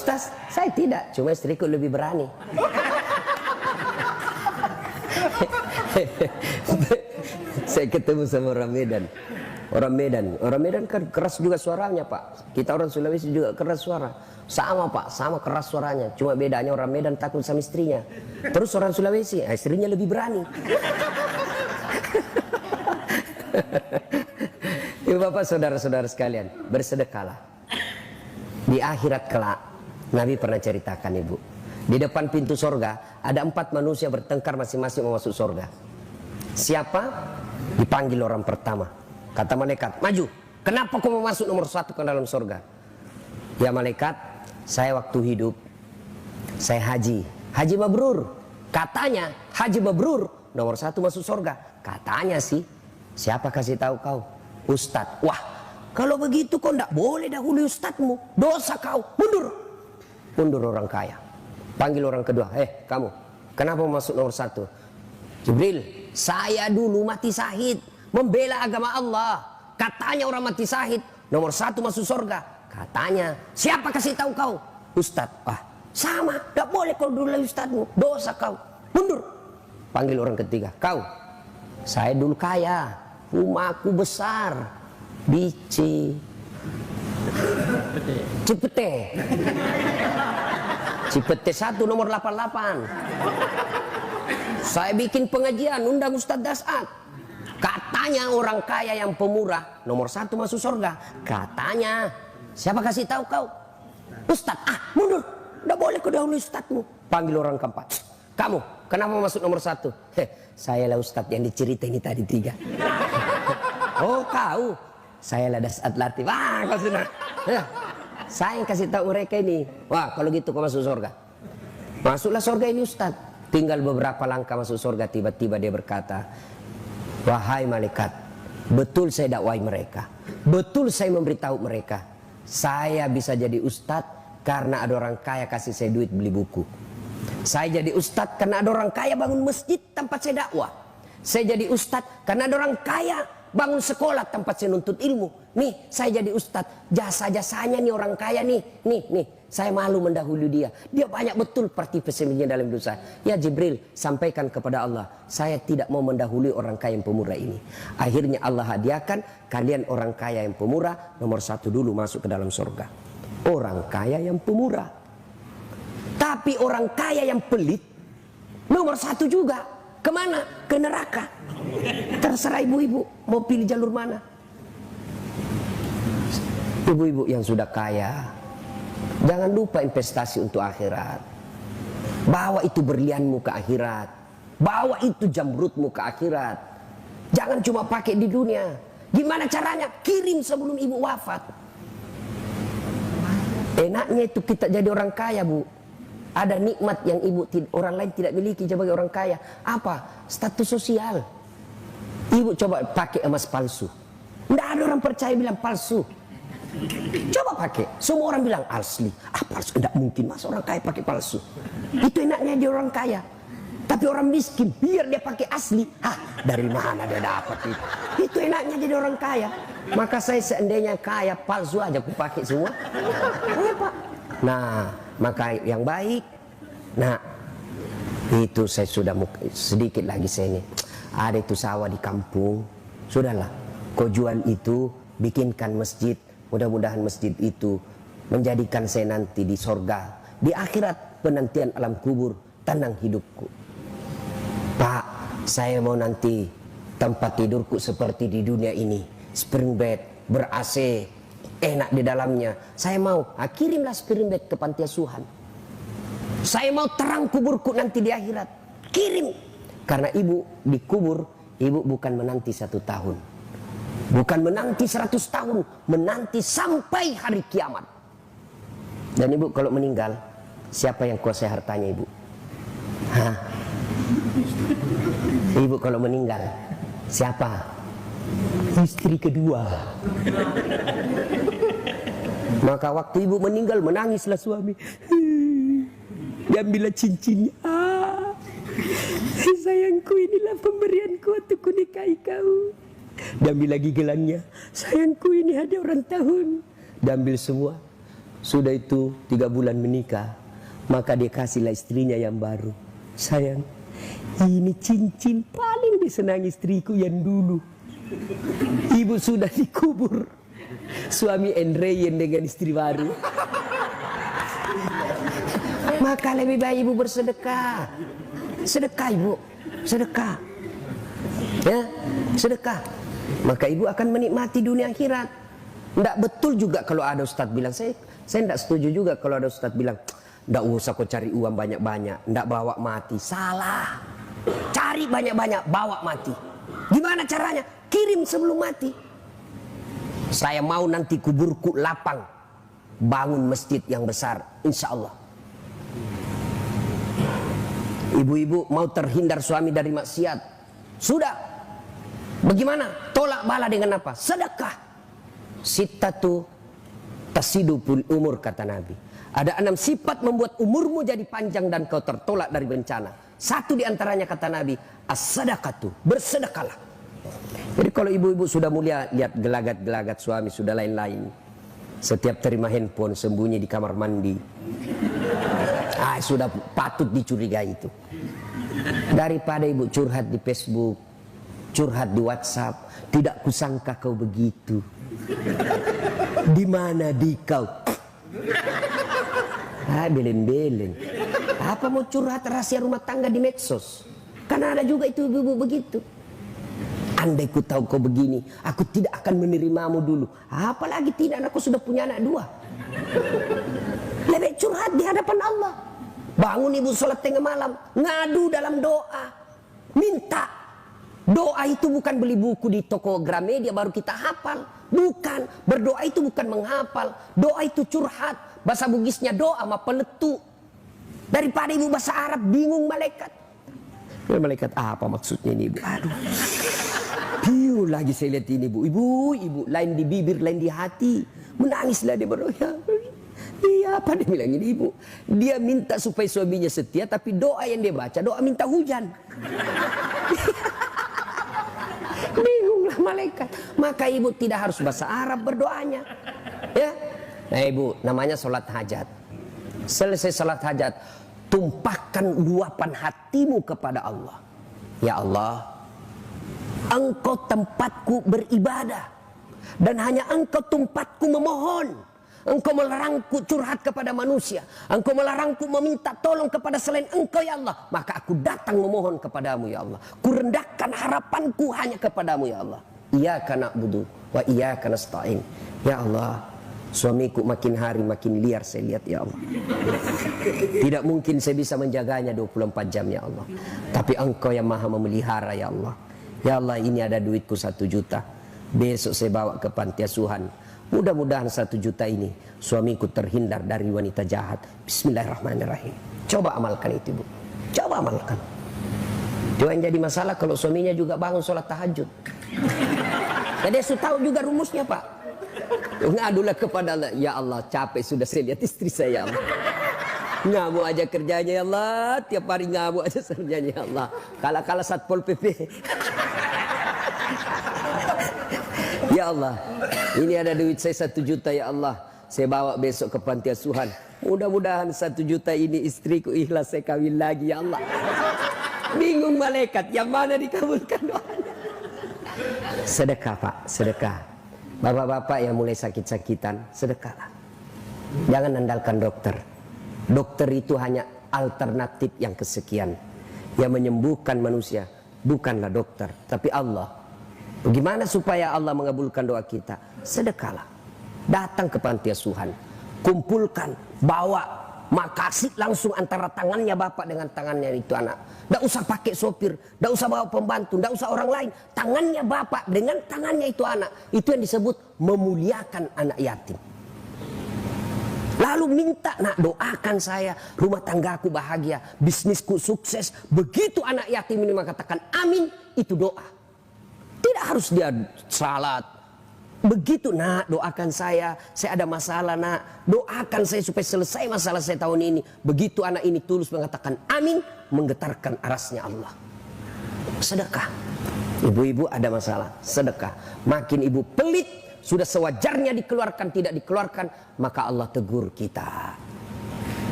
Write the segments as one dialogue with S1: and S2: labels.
S1: Ustaz, saya tidak, cuma istriku lebih berani. Saya ketemu sama orang Medan. Orang Medan kan keras juga suaranya, Pak. Kita orang Sulawesi juga keras suara. Sama, Pak, sama keras suaranya. Cuma bedanya orang Medan takut sama istrinya. Terus orang Sulawesi, istrinya lebih berani. Ibu bapak saudara-saudara sekalian, bersedekahlah. Di akhirat kelak, Nabi pernah ceritakan, Ibu. Di depan pintu sorga ada 4 manusia bertengkar masing-masing mau masuk sorga. Siapa? Dipanggil orang pertama. Kata malaikat, maju. Kenapa kau mau masuk nomor 1 ke dalam sorga? Ya malaikat, saya waktu hidup saya haji mabrur. Katanya haji mabrur nomor 1 masuk sorga. Katanya sih. Siapa kasih tahu kau? Ustadz. Wah, kalau begitu kau tidak boleh dahului ustadzmu. Dosa kau. Mundur orang kaya. Panggil orang kedua. Kamu, kenapa masuk nomor 1? Jibril, saya dulu mati syahid membela agama Allah. Katanya orang mati syahid nomor 1 masuk surga. Katanya, siapa kasih tahu kau? Ustadz. Wah, sama, tidak boleh kau dulu ustadzmu. Dosa kau. Mundur. Panggil orang ketiga. Kau, saya dulu kaya, rumahku besar di Cipete 1 nomor 88. Saya bikin pengajian, undang Ustadz Dasat. Katanya orang kaya yang pemurah nomor 1 masuk surga. Katanya, siapa kasih tahu kau? Ustadz. Mundur. Tidak boleh kau dahulu ustadzmu. Panggil orang keempat. Kamu, kenapa masuk nomor 1? Saya lah ustadz yang diceritain tadi 3. Oh kau, saya lah Dasat Latif. Kau sudah. Saya yang kasih tahu mereka ini. Wah, kalau gitu kau masuk surga. Masuklah surga ini ustadz. Tinggal beberapa langkah masuk surga, tiba-tiba dia berkata, wahai malaikat, betul saya dakwai mereka, betul saya memberitahu mereka, saya bisa jadi ustadz karena ada orang kaya kasih saya duit beli buku. Saya jadi ustadz karena ada orang kaya bangun masjid tempat saya dakwah. Saya jadi ustadz karena ada orang kaya bangun sekolah tempat saya nuntut ilmu. Nih, saya jadi ustadz, jasa-jasanya nih orang kaya nih. Saya malu mendahului dia. Dia banyak betul partisipasinya dalam dosa. Ya Jibril, sampaikan kepada Allah, saya tidak mau mendahului orang kaya yang pemurah ini. Akhirnya Allah hadiahkan kalian orang kaya yang pemurah nomor 1 dulu masuk ke dalam surga. Orang kaya yang pemurah. Tapi orang kaya yang pelit nomor 1 juga. Kemana? Ke neraka. Terserah ibu-ibu mau pilih jalur mana. Ibu-ibu yang sudah kaya, jangan lupa investasi untuk akhirat. Bawa itu berlianmu ke akhirat. Bawa itu jamrutmu ke akhirat. Jangan cuma pakai di dunia. Gimana caranya? Kirim sebelum ibu wafat. Enaknya itu kita jadi orang kaya, Bu. Ada nikmat yang orang lain tidak miliki sebagai orang kaya. Apa? Status sosial. Ibu coba pakai emas palsu. Tidak ada orang percaya bilang palsu. Coba pakai. Semua orang bilang asli. Palsu. Tidak mungkin mas orang kaya pakai palsu. Itu enaknya dia orang kaya. Tapi orang miskin biar dia pakai asli. Dari mana dia dapat itu? Itu enaknya jadi orang kaya. Maka saya seandainya kaya palsu aja aku pakai semua. Pak. Nah, maka yang baik. Nah, itu saya sudah sedikit lagi saya ini. Ada itu sawah di kampung. Sudahlah, kau jual itu, bikinkan masjid. Mudah-mudahan masjid itu menjadikan saya nanti di sorga, di akhirat penantian alam kubur, tenang hidupku. Pak, saya mau nanti tempat tidurku seperti di dunia ini, spring bed, ber-AC, enak di dalamnya. Saya mau, kirimlah spring bed ke panti asuhan. Saya mau terang kuburku nanti di akhirat. Kirim. Karena ibu dikubur, ibu bukan menanti 1 tahun. Bukan menanti 100 tahun, menanti sampai hari kiamat. Dan ibu kalau meninggal, siapa yang kuasai hartanya ibu? Ibu kalau meninggal, siapa? Istri kedua. Maka waktu ibu meninggal, menangislah suami. Diambillah cincinnya. Sayangku, inilah pemberianku untuk kunikahi kau. Diambil lagi gelangnya. Sayangku, ini hadiah ulang tahun. Diambil semua. Sudah itu 3 bulan menikah, maka dia kasihlah istrinya yang baru. Sayang, ini cincin paling disenangi istriku yang dulu. Ibu sudah dikubur, suami Andreyen dengan istri baru. Maka lebih baik ibu bersedekah. Sedekah ibu, sedekah. Ya, sedekah. Maka ibu akan menikmati dunia akhirat. Tidak betul juga kalau ada ustadz bilang, saya tidak setuju juga kalau ada ustadz bilang, tidak usah kau cari uang banyak-banyak, tidak bawa mati. Salah. Cari banyak-banyak, bawa mati. Gimana caranya? Kirim sebelum mati. Saya mau nanti kuburku lapang, bangun masjid yang besar, insya Allah. Ibu-ibu mau terhindar suami dari maksiat, sudah. Bagaimana? Tolak bala dengan apa? Sedekah. Sittatu tasidupul umur, kata Nabi. Ada 6 sifat membuat umurmu jadi panjang dan kau tertolak dari bencana. Satu di antaranya, kata Nabi, as-sadaqatu, bersedekahlah. Jadi kalau ibu-ibu sudah mulia, lihat gelagat-gelagat suami sudah lain-lain. Setiap terima handphone sembunyi di kamar mandi. Sudah patut dicurigai itu. Daripada ibu curhat di Facebook, curhat di WhatsApp, tidak kusangka kau begitu. Di mana di kau? Belen-belen. Apa mau curhat rahasia rumah tangga di medsos? Karena ada juga itu ibu-ibu begitu. Andai ku tahu kau begini, aku tidak akan menerimamu dulu. Apalagi tidak, aku sudah punya anak 2. Lebih curhat di hadapan Allah. Bangun ibu sholat tengah malam, ngadu dalam doa, minta. Doa itu bukan beli buku di toko Gramedia baru kita hafal. Bukan, berdoa itu bukan menghafal. Doa itu curhat. Bahasa Bugisnya doa sama peletu. Daripada ibu bahasa Arab bingung malaikat. Malaikat apa maksudnya ini ibu? Aduh. Piu lagi saya lihat ini ibu. Ibu lain di bibir, lain di hati. Menangislah dia berdoa. Iya, apa dia bilang ini ibu? Dia minta supaya suaminya setia, tapi doa yang dia baca doa minta hujan. Bingunglah malaikat. Maka ibu tidak harus bahasa Arab berdoanya. Ya, nah ibu, namanya sholat hajat. Selesai sholat hajat, tumpahkan luapan hatimu kepada Allah. Ya Allah, Engkau tempatku beribadah, dan hanya Engkau tempatku memohon. Engkau melarangku curhat kepada manusia. Engkau melarangku meminta tolong kepada selain Engkau, ya Allah. Maka aku datang memohon kepadamu, ya Allah. Kurendahkan harapanku hanya kepadamu, ya Allah. Iyyaka na'budu wa iyyaka nasta'in. Ya Allah, suamiku makin hari makin liar saya lihat, ya Allah. Tidak mungkin saya bisa menjaganya 24 jam, ya Allah. Tapi Engkau yang maha memelihara, ya Allah. Ya Allah, ini ada duitku 1 juta. Besok saya bawa ke panti asuhan. Mudah-mudahan 1 juta ini suamiku terhindar dari wanita jahat. Bismillahirrahmanirrahim. Coba amalkan itu, Bu. Coba amalkan. Itu yang jadi masalah kalau suaminya juga bangun sholat tahajud. Jadi saya tahu juga rumusnya, Pak. Ngadulah kepada Allah. Ya Allah, capek sudah saya lihat istri saya, ya Allah. Ngamuk aja kerjanya, ya Allah. Tiap hari ngamuk aja kerjanya, ya Allah. Kala-kala Satpol PP. Ya Allah, ini ada duit saya 1 juta, ya Allah. Saya bawa besok ke panti asuhan. Mudah-mudahan 1 juta ini istriku ikhlas saya kawin lagi, ya Allah. Bingung malaikat, yang mana dikabulkan doanya? Sedekah, Pak, sedekah. Bapak-bapak yang mulai sakit-sakitan, sedekahlah. Jangan andalkan dokter. Dokter itu hanya alternatif yang kesekian. Yang menyembuhkan manusia bukanlah dokter, tapi Allah. Bagaimana supaya Allah mengabulkan doa kita? Sedekahlah. Datang ke panti asuhan, kumpulkan, bawa, makasih langsung antara tangannya bapak dengan tangannya itu anak. Tidak usah pakai sopir, tidak usah bawa pembantu, tidak usah orang lain. Tangannya bapak dengan tangannya itu anak. Itu yang disebut memuliakan anak yatim. Lalu minta, nak doakan saya, rumah tanggaku bahagia, bisnisku sukses. Begitu anak yatim ini mengatakan amin, itu doa. Tidak harus dia salat. Begitu, nak doakan saya ada masalah, nak doakan saya supaya selesai masalah saya tahun ini. Begitu anak ini tulus mengatakan amin, menggetarkan arasnya Allah. Sedekah. Ibu-ibu ada masalah, sedekah. Makin ibu pelit, sudah sewajarnya dikeluarkan, tidak dikeluarkan, maka Allah tegur kita.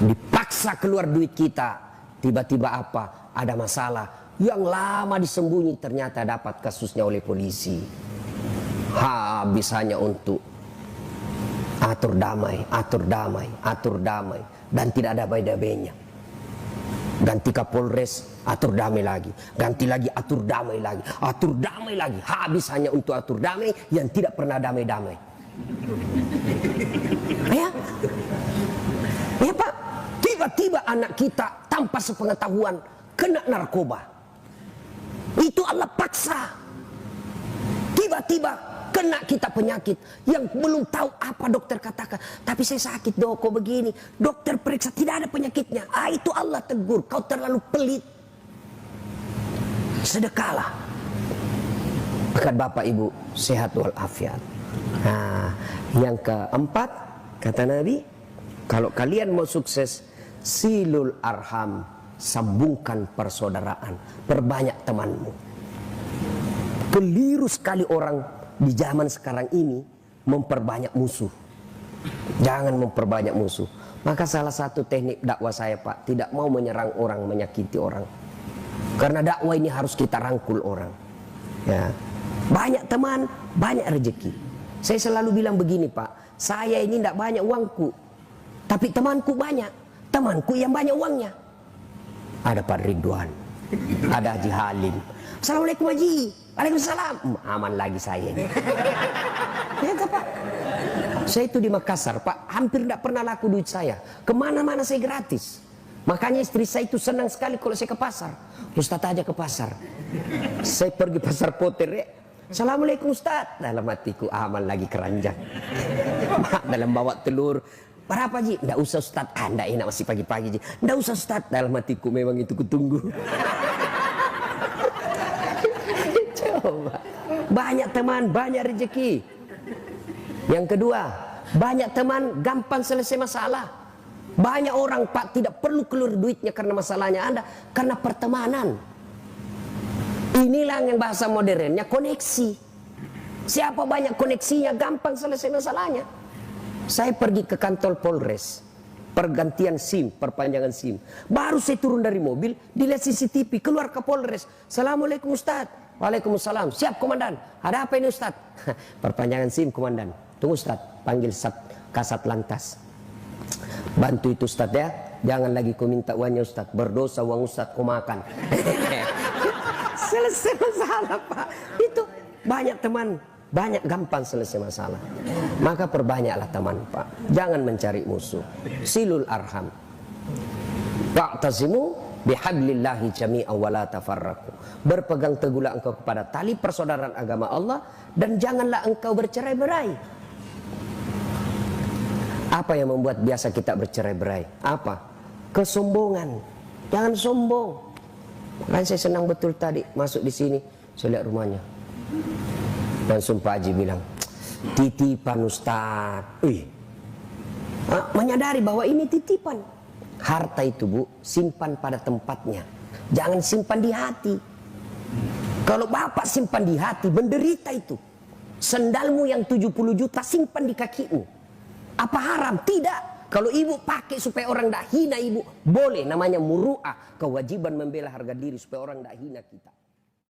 S1: Dipaksa keluar duit kita, tiba-tiba apa? Ada masalah yang lama disembunyi, ternyata dapat kasusnya oleh polisi. Habis hanya untuk atur damai, atur damai, atur damai, dan tidak ada damai-damainya. Ganti Kapolres, atur damai lagi. Ganti lagi, atur damai lagi. Atur damai lagi. Habis hanya untuk atur damai yang tidak pernah damai-damai. Ya, ya Pak. Tiba-tiba anak kita tanpa sepengetahuan kena narkoba. Itu Allah paksa. Tiba-tiba kena kita penyakit yang belum tahu apa dokter katakan. Tapi saya sakit dok, kok begini. Dokter periksa tidak ada penyakitnya. Itu Allah tegur, kau terlalu pelit. Sedekahlah. Akan Bapak Ibu sehat walafiat. Nah, yang keempat kata Nabi, kalau kalian mau sukses, silul arham, sambungkan persaudaraan, perbanyak temanmu. Keliru sekali orang di zaman sekarang ini memperbanyak musuh. Jangan memperbanyak musuh. Maka salah satu teknik dakwah saya Pak, tidak mau menyerang orang, menyakiti orang. Karena dakwah ini harus kita rangkul orang. Ya. Banyak teman, banyak rezeki. Saya selalu bilang begini Pak, saya ini tidak banyak uangku, tapi temanku banyak. Temanku yang banyak uangnya. Ada Pak Ridwan, ada Haji Halim. Assalamualaikum Haji. Waalaikumsalam. Aman lagi saya ini. Ya Pak. Saya itu di Makassar Pak, hampir tidak pernah laku duit saya. Kemana-mana saya gratis. Makanya istri saya itu senang sekali kalau saya ke pasar. Ustaz aja ke pasar. Saya pergi pasar Poter ya. Assalamualaikum Ustaz. Dalam hatiku aman lagi keranjang. Dalam bawa telur. Berapa Ji? Nggak usah Ustaz. Nggak enak masih pagi-pagi Ji. Nggak usah Ustaz. Dalam hatiku memang itu kutunggu. Coba. Banyak teman, banyak rezeki. Yang kedua, banyak teman, gampang selesai masalah. Banyak orang Pak tidak perlu keluar duitnya karena masalahnya Anda, karena pertemanan. Inilah yang bahasa modernnya koneksi. Siapa banyak koneksinya, gampang selesai masalahnya. Saya pergi ke kantor Polres, pergantian SIM, perpanjangan SIM. Baru saya turun dari mobil, dilihat CCTV, keluar ke Polres. Assalamualaikum Ustaz. Waalaikumsalam. Siap komandan. Ada apa ini Ustaz? Perpanjangan SIM komandan. Tunggu Ustaz, panggil Kasat Lantas. Bantu itu Ustaz ya. Jangan lagi kau minta uangnya Ustaz. Berdosa uang Ustaz kau makan. Selesai masalah Pak. Itu banyak teman, banyak gampang selesai masalah. Maka perbanyaklah teman Pak. Jangan mencari musuh. Silul arham. Wa'tasimu bihablillahi jami'an wa la tafarraqu. Berpegang teguhlah engkau kepada tali persaudaraan agama Allah dan janganlah engkau bercerai-berai. Apa yang membuat biasa kita bercerai-berai? Apa? Kesombongan. Jangan sombong. Makanya saya senang betul tadi masuk di sini, saya lihat rumahnya. Langsung Pak Haji bilang, titipan Ustaz. Menyadari bahwa ini titipan. Harta itu Bu, simpan pada tempatnya. Jangan simpan di hati. Kalau Bapak simpan di hati, menderita itu. Sendalmu yang 70 juta simpan di kakimu. Apa haram? Tidak. Kalau ibu pakai supaya orang tidak hina ibu, boleh. Namanya muru'ah. Kewajiban membela harga diri supaya orang tidak hina kita.